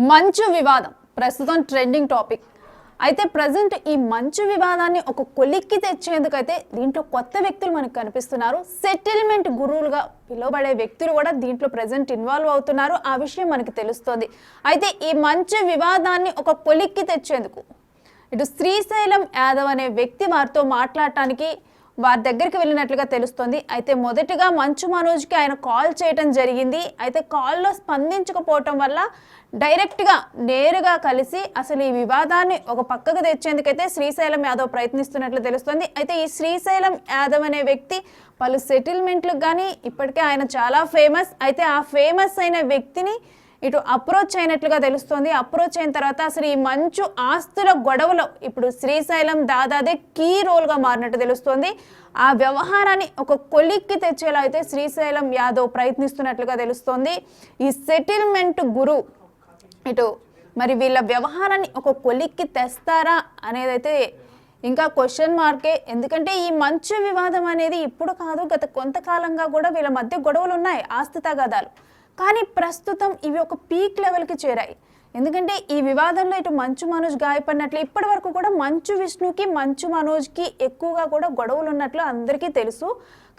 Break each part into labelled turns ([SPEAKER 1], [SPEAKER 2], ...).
[SPEAKER 1] మంచు వివాదం ప్రస్తుతం ట్రెండింగ్ టాపిక్. అయితే ప్రజెంట్ ఈ మంచు వివాదాన్ని ఒక కొలిక్కి తెచ్చేందుకైతే దీంట్లో కొత్త వ్యక్తులు మనకు కనిపిస్తున్నారు. సెటిల్మెంట్ గురువులుగా పిలువబడే వ్యక్తులు కూడా దీంట్లో ప్రజెంట్ ఇన్వాల్వ్ అవుతున్నారు. ఆ విషయం మనకి తెలుస్తోంది. అయితే ఈ మంచు వివాదాన్ని ఒక కొలిక్కి తెచ్చేందుకు ఇటు శ్రీశైలం యాదవ్ అనే వ్యక్తి వారితో మాట్లాడటానికి వారి దగ్గరికి వెళ్ళినట్లుగా తెలుస్తోంది. అయితే మొదటిగా మంచు మనోజ్కి ఆయన కాల్ చేయడం జరిగింది. అయితే కాల్లో స్పందించకపోవటం వల్ల డైరెక్ట్గా నేరుగా కలిసి అసలు ఈ వివాదాన్ని ఒక పక్కకు తెచ్చేందుకైతే శ్రీశైలం యాదవ్ ప్రయత్నిస్తున్నట్లు తెలుస్తోంది. అయితే ఈ శ్రీశైలం యాదవ్ అనే వ్యక్తి పలు సెటిల్మెంట్లకు కానీ ఇప్పటికే ఆయన చాలా ఫేమస్. అయితే ఆ ఫేమస్ అయిన వ్యక్తిని ఇటు అప్రోచ్ అయినట్లుగా తెలుస్తోంది. అప్రోచ్ అయిన తర్వాత అసలు ఈ మంచు ఆస్తుల గొడవలో ఇప్పుడు శ్రీశైలం దాదాదే కీ రోల్గా మారినట్టు తెలుస్తోంది. ఆ వ్యవహారాన్ని ఒక కొలిక్కి తెచ్చేలా అయితే శ్రీశైలం యాదవ్ ప్రయత్నిస్తున్నట్లుగా తెలుస్తోంది. ఈ సెటిల్మెంట్ గురు ఇటు మరి వీళ్ళ వ్యవహారాన్ని ఒక కొలిక్కి తెస్తారా అనేదైతే ఇంకా క్వశ్చన్ మార్కే. ఎందుకంటే ఈ మంచు వివాదం అనేది ఇప్పుడు కాదు, గత కొంతకాలంగా కూడా వీళ్ళ మధ్య గొడవలు ఉన్నాయి, ఆస్తి తగాదాలు. కానీ ప్రస్తుతం ఇవి ఒక పీక్ లెవెల్కి చేరాయి. ఎందుకంటే ఈ వివాదంలో ఇటు మంచు మనోజ్ గాయపడినట్లు ఇప్పటి వరకు కూడా మంచు విష్ణుకి మంచు మనోజ్కి ఎక్కువగా కూడా గొడవలు ఉన్నట్లు అందరికీ తెలుసు.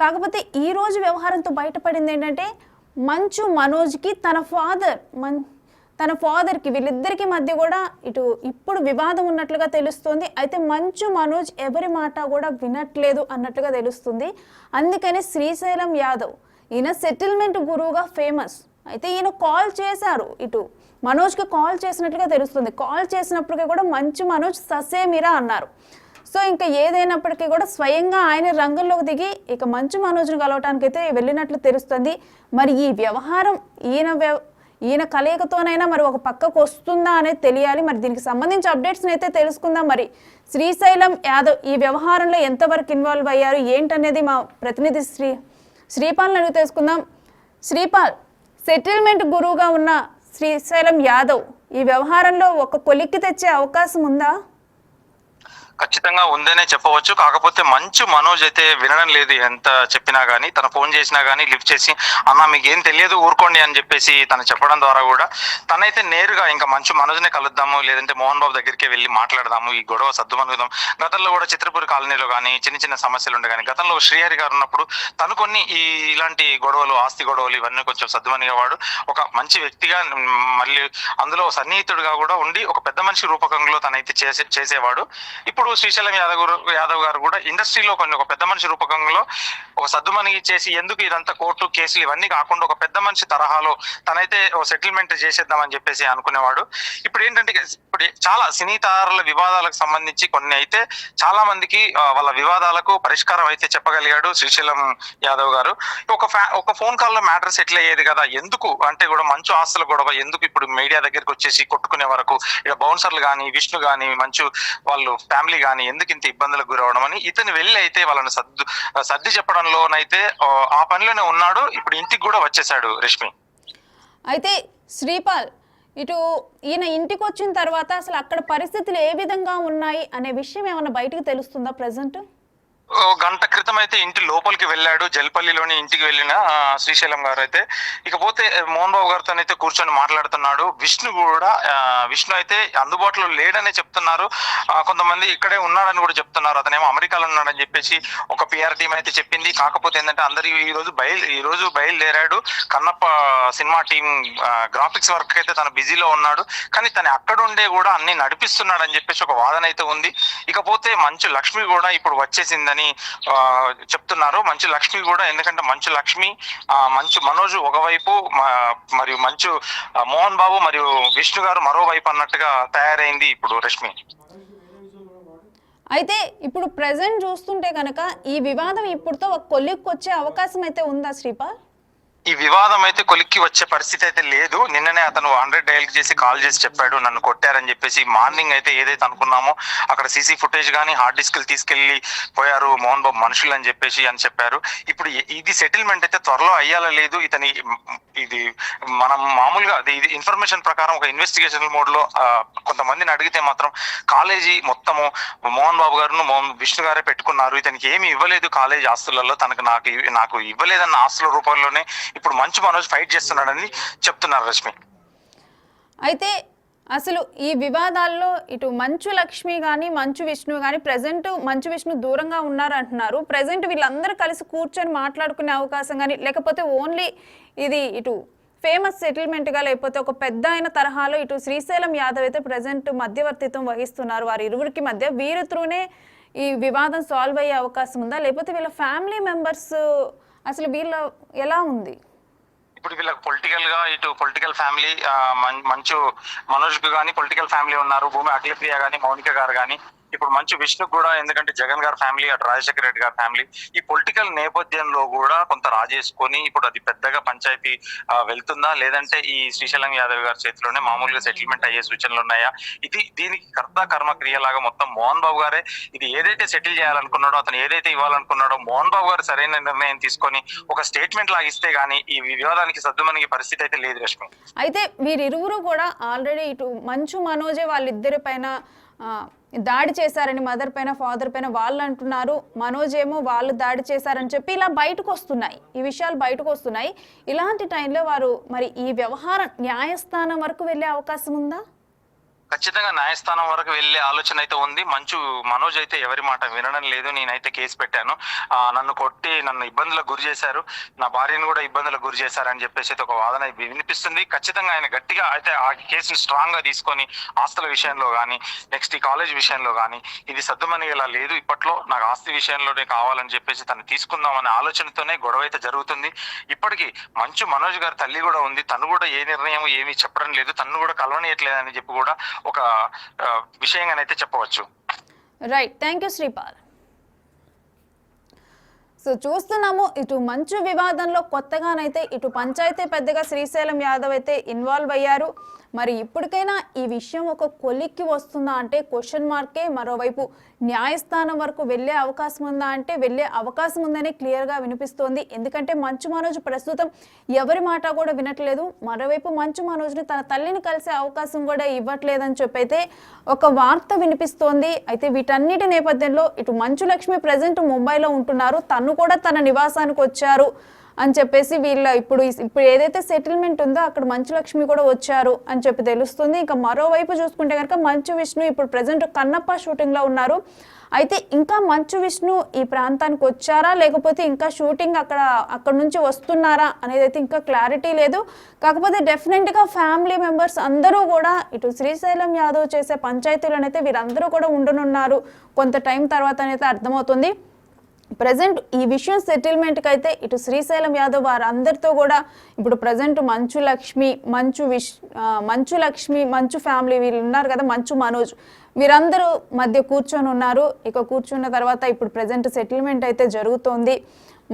[SPEAKER 1] కాకపోతే ఈ రోజు వ్యవహారంతో బయటపడింది ఏంటంటే మంచు మనోజ్కి తన ఫాదర్కి వీళ్ళిద్దరికి మధ్య కూడా ఇటు ఇప్పుడు వివాదం ఉన్నట్లుగా తెలుస్తుంది. అయితే మంచు మనోజ్ ఎవరి మాట కూడా వినట్లేదు అన్నట్లుగా తెలుస్తుంది. అందుకని శ్రీశైలం యాదవ్ ఈయన సెటిల్మెంట్ గురువుగా ఫేమస్. అయితే ఈయన కాల్ చేశారు, ఇటు మనోజ్కి కాల్ చేసినట్లుగా తెలుస్తుంది. కాల్ చేసినప్పటికీ కూడా మంచు మనోజ్ ససేమిరా అన్నారు. సో ఇంకా ఏదైనప్పటికీ కూడా స్వయంగా ఆయన రంగంలోకి దిగి ఇక మంచు మనోజ్ను కలవటానికి అయితే వెళ్ళినట్లు తెలుస్తుంది. మరి ఈ వ్యవహారం ఈయన కలయికతోనైనా మరి ఒక పక్కకు వస్తుందా అనేది తెలియాలి. మరి దీనికి సంబంధించి అప్డేట్స్ని అయితే తెలుసుకుందాం. మరి శ్రీశైలం యాదవ్ ఈ వ్యవహారంలో ఎంతవరకు ఇన్వాల్వ్ అయ్యారు ఏంటనేది మా ప్రతినిధి శ్రీపాల్ని అడిగి తెలుసుకుందాం. శ్రీపాల్, సెటిల్మెంట్ గురువుగా ఉన్న శ్రీశైలం యాదవ్ ఈ వ్యవహారంలో ఒక కొలిక్కి తెచ్చే అవకాశం ఉందా?
[SPEAKER 2] ఖచ్చితంగా ఉందనే చెప్పవచ్చు. కాకపోతే మంచు మనోజ్ అయితే వినడం లేదు. ఎంత చెప్పినా గానీ, తన ఫోన్ చేసినా గానీ లిఫ్ట్ చేసి అన్న మీకు ఏం తెలియదు ఊరుకోండి అని చెప్పేసి తను చెప్పడం ద్వారా కూడా తనైతే నేరుగా ఇంకా మంచు మనోజ్నే కలుద్దాము, లేదంటే మోహన్ బాబు దగ్గరికి వెళ్ళి మాట్లాడదాము, ఈ గొడవ సర్దుమనుగుదాం. గతంలో కూడా చిత్రపూర్ కాలనీలో కానీ చిన్న చిన్న సమస్యలు ఉండే కానీ గతంలో శ్రీహరి గారు ఉన్నప్పుడు తను కొన్ని ఇలాంటి గొడవలు, ఆస్తి గొడవలు ఇవన్నీ కొంచెం సర్దుమనిగేవాడు. ఒక మంచి వ్యక్తిగా మళ్ళీ అందులో సన్నిహితుడిగా కూడా ఉండి ఒక పెద్ద మనిషి రూపకంలో తనైతే చేసేవాడు. ఇప్పుడు శ్రీశైలం యాదవ్ గారు కూడా ఇండస్ట్రీలో ఒక పెద్ద మనిషి రూపకంలో ఒక సద్దుమని చేసి ఎందుకు ఇదంతా కోర్టు కేసులు ఇవన్నీ కాకుండా ఒక పెద్ద మనిషి తరహాలో తనైతే సెటిల్మెంట్ చేసేద్దామని చెప్పేసి అనుకునేవాడు. ఇప్పుడు ఏంటంటే ఇప్పుడు చాలా సినీ తారల వివాదాలకు సంబంధించి కొన్ని అయితే చాలా మందికి వాళ్ళ వివాదాలకు పరిష్కారం అయితే చెప్పగలిగాడు శ్రీశైలం యాదవ్ గారు. ఒక ఫోన్ కాల్ లో మ్యాటర్ సెటిల్ అయ్యేది కదా, ఎందుకు అంటే కూడా మంచు ఆస్తుల గొడవ ఎందుకు ఇప్పుడు మీడియా దగ్గరికి వచ్చేసి కొట్టుకునే వరకు ఇక బౌన్సర్లు కానీ విష్ణు కానీ మంచు వాళ్ళు ఫ్యామిలీ కానీ ఎందుకు ఇంత ఇబ్బందులకు గురవడం అని ఇతను వెళ్ళి అయితే వాళ్ళని సర్ది చెప్పడంలోనైతే ఆ పనిలోనే ఉన్నాడు. ఇప్పుడు ఇంటికి కూడా వచ్చేసాడు రష్మి.
[SPEAKER 1] అయితే శ్రీపాల్, ఇటు ఈయన ఇంటికి వచ్చిన తర్వాత అసలు అక్కడ పరిస్థితులు ఏ విధంగా ఉన్నాయి అనే విషయం ఏమైనా బయటకు తెలుస్తుందా ప్రజెంట్?
[SPEAKER 2] గంట క్రితం అయితే ఇంటి లోపలికి వెళ్ళాడు. జల్పల్లిలోని ఇంటికి వెళ్ళిన శ్రీశైలం గారు అయితే ఇకపోతే మోహన్ బాబు గారితో అయితే కూర్చొని మాట్లాడుతున్నాడు. విష్ణు అయితే అందుబాటులో లేడనే చెప్తున్నారు. కొంతమంది ఇక్కడే ఉన్నాడని కూడా చెప్తున్నారు. అతనేమో అమెరికాలో ఉన్నాడని చెప్పేసి ఒక పిఆర్ టీం అయితే చెప్పింది. కాకపోతే ఏంటంటే అందరు ఈ రోజు బయలుదేరాడు. Kannappa cinema team graphics work అయితే తను బిజీలో ఉన్నాడు. కానీ తను అక్కడ ఉండే కూడా అన్ని నడిపిస్తున్నాడు అని చెప్పేసి ఒక వాదన అయితే ఉంది. ఇకపోతే మంచు లక్ష్మి కూడా ఇప్పుడు వచ్చేసిందని చెప్తున్నారు. మంచు లక్ష్మి కూడా, ఎందుకంటే మంచు లక్ష్మి మంచు మనోజ్ ఒకవైపు మరియు మంచు మోహన్ బాబు మరియు విష్ణు గారు మరోవైపు అన్నట్టుగా తయారైంది ఇప్పుడు రష్మి.
[SPEAKER 1] అయితే ఇప్పుడు ప్రెజెంట్ చూస్తుంటే కనుక ఈ వివాదం ఇప్పుడుతో ఒక కొలిక్కి వచ్చే అవకాశం అయితే ఉందా శ్రీపాల్?
[SPEAKER 2] ఈ వివాదం అయితే కొలిక్కి వచ్చే పరిస్థితి అయితే లేదు. నిన్ననే అతను 100 డయల్ చేసి కాల్ చేసి చెప్పాడు నన్ను కొట్టారని చెప్పేసి. మార్నింగ్ అయితే ఏదైతే అనుకున్నామో అక్కడ సీసీ ఫుటేజ్ కానీ హార్డ్ డిస్క్లు తీసుకెళ్లి పోయారు మోహన్ బాబు మనుషులు అని చెప్పారు. ఇప్పుడు ఇది సెటిల్మెంట్ అయితే త్వరలో అయ్యాలా లేదు, ఇది మనం మామూలుగా ఇది ఇన్ఫర్మేషన్ ప్రకారం ఒక ఇన్వెస్టిగేషన్ మోడ్ లో కొంతమందిని అడిగితే మాత్రం కాలేజీ మొత్తము మోహన్ బాబు గారు విష్ణు గారే పెట్టుకున్నారు. ఇతనికి ఏమి ఇవ్వలేదు కాలేజీ ఆస్తులలో, నాకు ఇవ్వలేదన్న ఆస్తుల రూపంలోనే ఇప్పుడు మంచు మనోజ్ ఫైట్ చేస్తున్నాడని చెప్తున్నారు రష్మి.
[SPEAKER 1] అయితే అసలు ఈ వివాదాల్లో ఇటు మంచు లక్ష్మి కానీ మంచు విష్ణు కానీ ప్రజెంట్ మంచు విష్ణు దూరంగా ఉన్నారు అంటున్నారు. ప్రజెంట్ వీళ్ళందరూ కలిసి కూర్చొని మాట్లాడుకునే అవకాశం కానీ లేకపోతే ఓన్లీ ఇది ఇటు ఫేమస్ సెటిల్మెంట్గా లేకపోతే ఒక పెద్ద అయిన తరహాలో ఇటు శ్రీశైలం యాదవ్ అయితే ప్రజెంట్ మధ్యవర్తిత్వం వహిస్తున్నారు వారి ఇరువురికి మధ్య. వీరి త్రూనే ఈ వివాదం సాల్వ్ అయ్యే అవకాశం ఉందా, లేకపోతే వీళ్ళ ఫ్యామిలీ మెంబర్స్ అసలు వీళ్ళ ఎలా ఉంది?
[SPEAKER 2] ఇప్పుడు వీళ్ళకి పొలిటికల్ గా ఇటు పొలిటికల్ ఫ్యామిలీ మంచు మనోజ్ కు కానీ పొలిటికల్ ఫ్యామిలీ ఉన్నారు. భూమి అఖిలప్రియ గానీ మౌనిక గారు కానీ ఇప్పుడు మంచు విష్ణు కూడా, ఎందుకంటే జగన్ గారి ఫ్యామిలీ అటు రాజశేఖర రెడ్డి గారి ఫ్యామిలీ ఈ పొలిటికల్ నేపథ్యంలో కూడా కొంత రాజేసుకొని ఇప్పుడు అది పెద్దగా పంచాయతీ వెళ్తుందా, లేదంటే ఈ శ్రీశైలం యాదవ్ గారి చేతిలోనే మామూలుగా సెటిల్మెంట్ అయ్యే సూచనలు ఉన్నాయా? దీనికి కర్త కర్మ క్రియలాగా మొత్తం మోహన్ బాబు గారే ఇది ఏదైతే సెటిల్ చేయాలనుకున్నాడో, అతను ఏదైతే ఇవ్వాలనుకున్నాడో మోహన్ బాబు గారు సరైన నిర్ణయం తీసుకొని ఒక స్టేట్మెంట్ లాగా ఇస్తే గానీ ఈ వివాదానికి సద్దుమణిగే పరిస్థితి అయితే లేదు రష్మి.
[SPEAKER 1] అయితే వీరిరువురు కూడా ఆల్రెడీ ఇటు మంచు మనోజే వాళ్ళిద్దరి పైన దాడి చేశారని మదర్ పైన ఫాదర్ పైన వాళ్ళు అంటున్నారు. మనోజ్ ఏమో వాళ్ళు దాడి చేశారని చెప్పి ఇలా బయటకు వస్తున్నాయి, ఈ విషయాలు బయటకు వస్తున్నాయి. ఇలాంటి టైంలో వారు మరి ఈ వ్యవహారం న్యాయస్థానం వరకు వెళ్ళే అవకాశం ఉందా?
[SPEAKER 2] ఖచ్చితంగా న్యాయస్థానం వరకు వెళ్లే ఆలోచన అయితే ఉంది. మంచు మనోజ్ అయితే ఎవరి మాట వినడం లేదు. నేనైతే కేసు పెట్టాను, నన్ను కొట్టి నన్ను ఇబ్బందులకు గురి చేశారు, నా భార్యను కూడా ఇబ్బందులకు గురి చేశారని చెప్పేసి అయితే ఒక వాదన వినిపిస్తుంది. ఖచ్చితంగా ఆయన గట్టిగా అయితే ఆ కేసును స్ట్రాంగ్ గా తీసుకొని ఆస్తుల విషయంలో కానీ నెక్స్ట్ ఈ కాలేజ్ విషయంలో కానీ ఇది సద్దుమణిగేలా లేదు, ఇప్పట్లో నాకు ఆస్తి విషయంలోనే కావాలని చెప్పేసి తను తీసుకుందాం అనే ఆలోచనతోనే గొడవ అయితే జరుగుతుంది. ఇప్పటికీ మంచు మనోజ్ గారి తల్లి కూడా ఉంది, తను కూడా ఏ నిర్ణయం ఏమీ చెప్పడం లేదు, తను కూడా కలవనీయట్లేదని చెప్పి కూడా ఒక విషయంగానైతే చెప్పవచ్చు.
[SPEAKER 1] Right, thank you Sripal. So చూస్తున్నాము ఇటు మంచు వివాదంలో కొత్తగానైతే ఇటు పంచాయతీ పెద్దగా శ్రీశైలం యాదవ్ అయితే ఇన్వాల్వ్ అయ్యారు. మరి ఇప్పటికైనా ఈ విషయం ఒక కొలిక్కి వస్తుందా అంటే క్వశ్చన్ మార్కే. మరోవైపు న్యాయస్థానం వరకు వెళ్ళే అవకాశం ఉందా అంటే వెళ్ళే అవకాశం ఉందని క్లియర్గా వినిపిస్తోంది. ఎందుకంటే మంచు మనోజ్ ప్రస్తుతం ఎవరి మాట కూడా వినట్లేదు. మరోవైపు మంచు మనోజ్ని తన తల్లిని కలిసే అవకాశం కూడా ఇవ్వట్లేదని చెప్పి అయితే ఒక వార్త వినిపిస్తోంది. అయితే వీటన్నిటి నేపథ్యంలో ఇటు మంచు లక్ష్మి ప్రజెంట్ ముంబైలో ఉంటున్నారు, తను కూడా తన నివాసానికి వచ్చారు అని చెప్పేసి ఇప్పుడు ఏదైతే సెటిల్మెంట్ ఉందో అక్కడ మంచు లక్ష్మి కూడా వచ్చారు అని చెప్పి తెలుస్తుంది. ఇంకా మరోవైపు చూసుకుంటే కనుక మంచు విష్ణు ఇప్పుడు ప్రజెంట్ కన్నప్ప షూటింగ్లో ఉన్నారు. అయితే ఇంకా మంచు విష్ణు ఈ ప్రాంతానికి వచ్చారా లేకపోతే ఇంకా షూటింగ్ అక్కడ నుంచి వస్తున్నారా అనేది అయితే ఇంకా క్లారిటీ లేదు. కాకపోతే డెఫినెట్గా ఫ్యామిలీ మెంబర్స్ అందరూ కూడా ఇటు శ్రీశైలం యాదవ్ చేసే పంచాయతీలోనైతే వీరందరూ కూడా ఉండనున్నారు కొంత టైం తర్వాత అయితే అర్థమవుతుంది. ప్రజెంట్ ఈ విషయం సెటిల్మెంట్కి అయితే ఇటు శ్రీశైలం యాదవ్ వారందరితో కూడా ఇప్పుడు ప్రజెంట్ మంచు లక్ష్మి మంచు ఫ్యామిలీ వీళ్ళు ఉన్నారు కదా, మంచు మనోజ్ వీరందరూ మధ్య కూర్చొని ఉన్నారు. ఇక కూర్చున్న తర్వాత ఇప్పుడు ప్రజెంట్ సెటిల్మెంట్ అయితే జరుగుతోంది.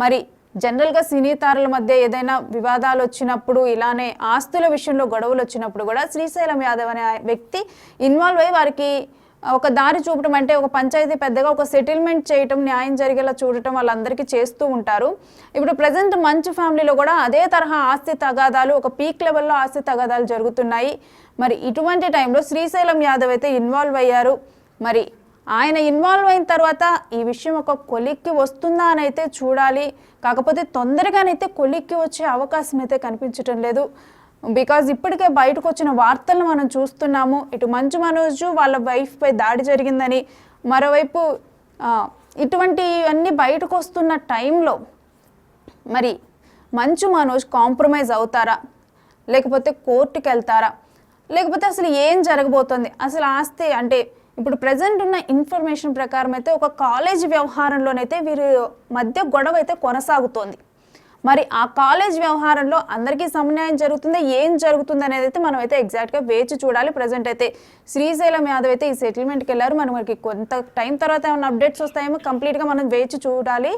[SPEAKER 1] మరి జనరల్గా సినీ తారల మధ్య ఏదైనా వివాదాలు వచ్చినప్పుడు ఇలానే ఆస్తుల విషయంలో గొడవలు వచ్చినప్పుడు కూడా శ్రీశైలం యాదవ్ అనే వ్యక్తి ఇన్వాల్వ్ అయ్యి వారికి ఒక దారి చూపటం, అంటే ఒక పంచాయతీ పెద్దగా ఒక సెటిల్మెంట్ చేయటం, న్యాయం జరిగేలా చూడటం వాళ్ళందరికీ చేస్తూ ఉంటారు. ఇప్పుడు ప్రజెంట్ మంచు ఫ్యామిలీలో కూడా అదే తరహా ఆస్తి తగాదాలు ఒక పీక్ లెవెల్లో ఆస్తి తగాదాలు జరుగుతున్నాయి. మరి ఇటువంటి టైంలో శ్రీశైలం యాదవ్ అయితే ఇన్వాల్వ్ అయ్యారు. మరి ఆయన ఇన్వాల్వ్ అయిన తర్వాత ఈ విషయం ఒక కొలిక్కి వస్తుందా అని అయితే చూడాలి. కాకపోతే తొందరగానైతే కొలిక్కి వచ్చే అవకాశం అయితే కనిపించటం లేదు. బికాజ్ ఇప్పటికే బయటకు వచ్చిన వార్తలను మనం చూస్తున్నాము. ఇటు మంచు మనోజ్ వాళ్ళ వైఫ్పై దాడి జరిగిందని, మరోవైపు ఇటువంటివన్నీ బయటకు వస్తున్న టైంలో మరి మంచు మనోజ్ కాంప్రమైజ్ అవుతారా, లేకపోతే కోర్టుకి వెళ్తారా, లేకపోతే అసలు ఏం జరగబోతుంది? అసలు ఆస్తి అంటే ఇప్పుడు ప్రజెంట్ ఉన్న ఇన్ఫర్మేషన్ ప్రకారం అయితే ఒక కాలేజ్ వ్యవహారంలోనైతే వీరి మధ్య గొడవ అయితే కొనసాగుతోంది. మరి ఆ కాలేజ్ వ్యవహారంలో అందరికీ సమన్యాయం జరుగుతుందా, ఏం జరుగుతుంది అనేది అయితే మనం అయితే ఎగ్జాక్ట్గా వేచి చూడాలి. ప్రజెంట్ అయితే శ్రీశైలం యాదవ్ అయితే ఈ సెటిల్మెంట్కి వెళ్ళారు. మనకి కొంత టైం తర్వాత ఏమైనా అప్డేట్స్ వస్తాయేమో కంప్లీట్గా మనం వేచి చూడాలి.